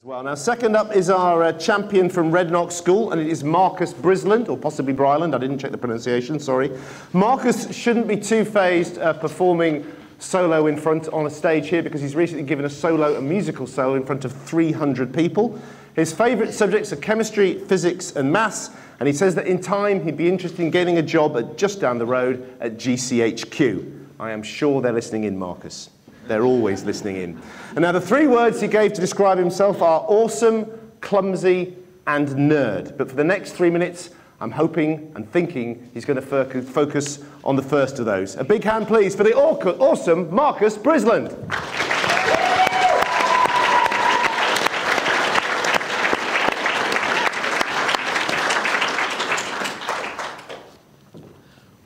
Well, now second up is our champion from Rednock School, and it is Marcus Brisland, or possibly Bryland, I didn't check the pronunciation, sorry. Marcus shouldn't be too phased performing solo in front on a stage here because he's recently given a musical solo in front of 300 people. His favourite subjects are chemistry, physics and maths, and he says that in time he'd be interested in getting a job just down the road at GCHQ. I am sure they're listening in, Marcus. They're always listening in. And now the three words he gave to describe himself are awesome, clumsy, and nerd. But for the next 3 minutes, I'm hoping and thinking he's going to focus on the first of those. A big hand, please, for the awesome Marcus Brisland.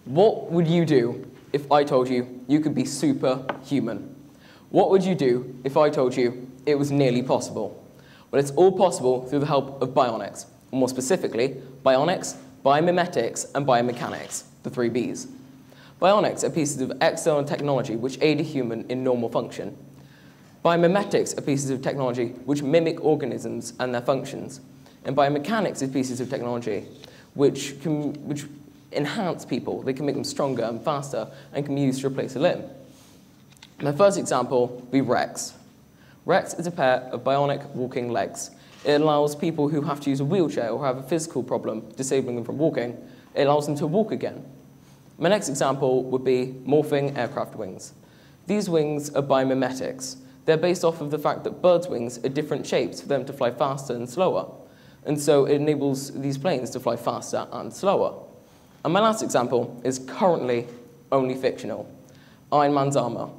What would you do if I told you you could be superhuman? What would you do if I told you it was nearly possible? Well, it's all possible through the help of bionics, or more specifically, bionics, biomimetics, and biomechanics, the three Bs. Bionics are pieces of external technology which aid a human in normal function. Biomimetics are pieces of technology which mimic organisms and their functions. And biomechanics is pieces of technology which enhance people. They can make them stronger and faster and can be used to replace a limb. My first example would be Rex. Rex is a pair of bionic walking legs. It allows people who have to use a wheelchair or have a physical problem disabling them from walking, it allows them to walk again. My next example would be morphing aircraft wings. These wings are biomimetics. They're based off of the fact that birds' wings are different shapes for them to fly faster and slower. And so it enables these planes to fly faster and slower. And my last example is currently only fictional. Iron Man's armor.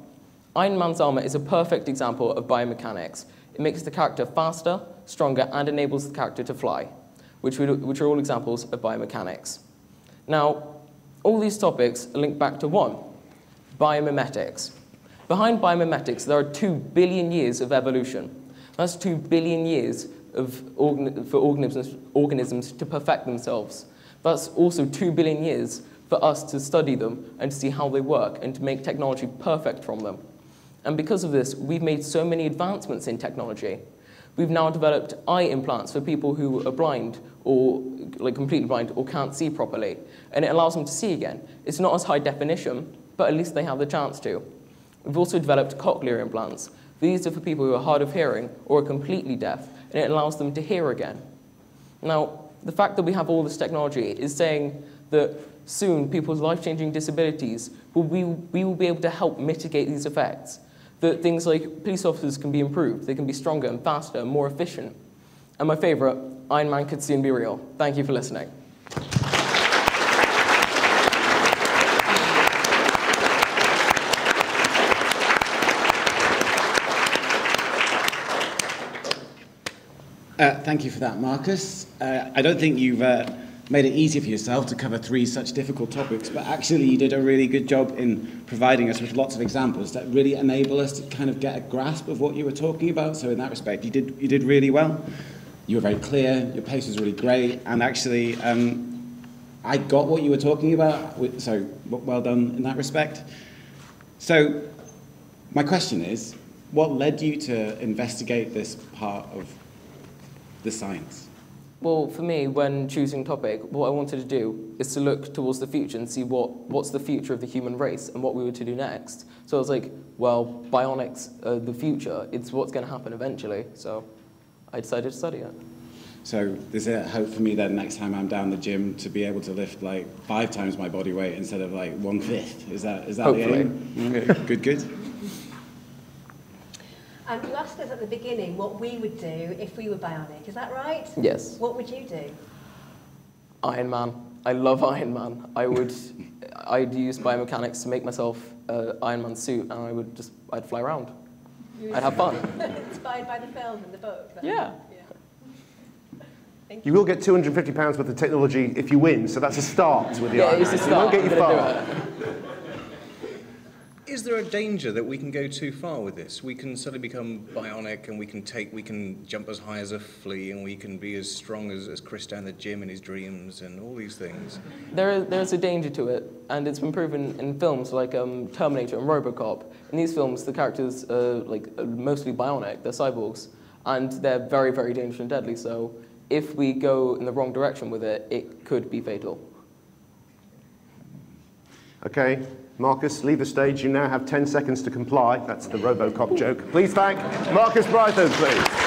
Iron Man's armor is a perfect example of biomechanics. It makes the character faster, stronger, and enables the character to fly, which are all examples of biomechanics. Now, all these topics link back to one, biomimetics. Behind biomimetics, there are 2 billion years of evolution. That's 2 billion years for organisms to perfect themselves. That's also 2 billion years for us to study them and to see how they work and to make technology perfect from them. And because of this, we've made so many advancements in technology. We've now developed eye implants for people who are blind or completely blind or can't see properly. And it allows them to see again. It's not as high definition, but at least they have the chance to. We've also developed cochlear implants. These are for people who are hard of hearing or are completely deaf, and it allows them to hear again. Now, the fact that we have all this technology is saying that soon people's life-changing disabilities, we will be able to help mitigate these effects. That things like police officers can be improved, they can be stronger and faster and more efficient. And my favorite, Iron Man could soon be real. Thank you for listening. Thank you for that, Marcus. I don't think you've made it easy for yourself to cover 3 such difficult topics, but actually you did a really good job in providing us with lots of examples that really enable us to kind of get a grasp of what you were talking about. So in that respect, you did really well. You were very clear, your pace was really great, and actually I got what you were talking about, so well done in that respect. So my question is, what led you to investigate this part of the science? Well, for me, when choosing topic, what I wanted to do is to look towards the future and see what's the future of the human race and what we were to do next. So I was like, well, bionics are the future. It's what's going to happen eventually. So I decided to study it. So there's a hope for me then next time I'm down the gym to be able to lift like 5 times my body weight instead of like 1/5. Is that Hopefully. The aim? Okay. Good. You asked us at the beginning what we would do if we were bionic, is that right? Yes. What would you do? Iron Man. I love Iron Man. I'd use biomechanics to make myself an Iron Man suit, and I'd fly around. I'd have fun. Inspired by the film and the book? Then? Yeah. You will get £250 worth of technology if you win, so that's a start with the Iron Man. It's a start. It won't get you far. Is there a danger that we can go too far with this? We can suddenly become bionic and we can jump as high as a flea and we can be as strong as Chris down the gym in his dreams and all these things. There's a danger to it, and it's been proven in films like Terminator and RoboCop. In these films, the characters are mostly bionic, they're cyborgs. and they're very, very dangerous and deadly. So if we go in the wrong direction with it, it could be fatal. Okay, Marcus, leave the stage. You now have 10 seconds to comply. That's the RoboCop joke. Please thank Marcus Bryson, please.